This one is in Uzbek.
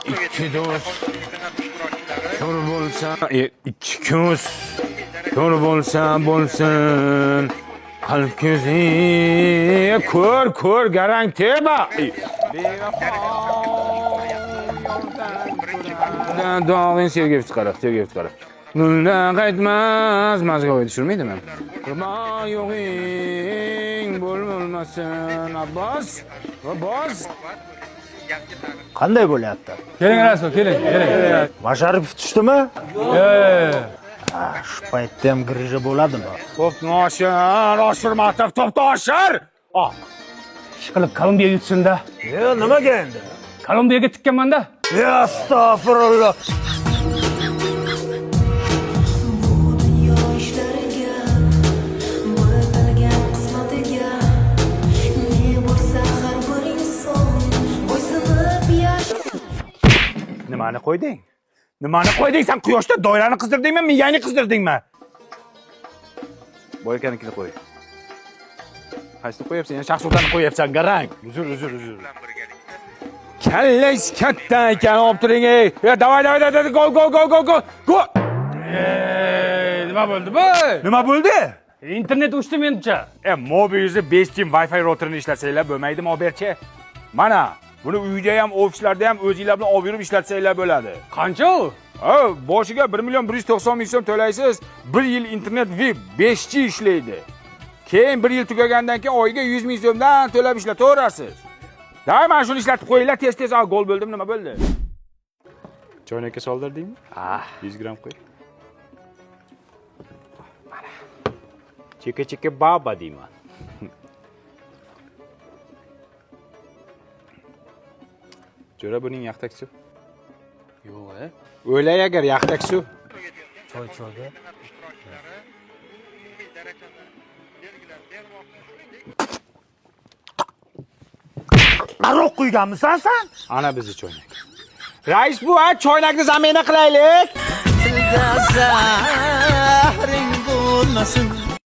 ikki do'st ko'r bo'lsa, ikki ko'z ko'r bo'lsa bo'lsin. Qalb ko'zi ko'r garang teba. Dog'in sevgi chiqarib. Nulda qaytmas, mazgo'ga tushirmaydimi? Qurma yo'g'ing bo'lmasin, Abbos. Qanday bo'lyapti? Keling Rasul, keling. Masharipov tushdimi? Shu paytda ham grija bo'ladimi? To'pnoshir, oshirmatov to'pnoshir. Ishqilib Kolumbiyaga yutsin-da. Nimaga endi? Kolumbiyaga tikkanman-da. Astag'firulloh. Nimani qo'yding? Sen quyoshda doirani qizdirdingmi, miyangni qizdirdingmi? Boykanikini qo'y. Qaysini qo'yapsan? Yana shaxsotani qo'yapsan, garang. Uzr. Kallangiz katta ekan, olib turing. Davay, gol. Nima bo'ldi? Nima bo'ldi? Internet o'chdi menimcha. Mobilingizni 5G Wi-Fi routerini ishlatsangiz bo'lmaydimi, oberchi? Mana, buni uyda ham, ofislarda ham o'zingizlar bilan olib yurib ishlatsanglar bo'ladi. Qancha u? Boshiga 1,190,000 so'm to'laysiz. 1 yil internet VIP 5G ishlaydi. Keyin 1 yil tugagandan keyin oyiga 100,000 so'mdan to'lab ishlataverasiz. Davay, mana shuni ishlatib qo'yinglar, tez, gol bo'ldimi, nima bo'ldi? Choynakka soldirdingmi? 100 gram qo'y. Mana. Cheka baba deyman. Jo'ra buning yaxtak suv. Yo'q, O'lay agar yaxtak suv. Choyga. Aroq quyganmisan sen? Ana bizni choynak. Rais bu, choynakni zamina qilaylik. Zahring bo'lmasin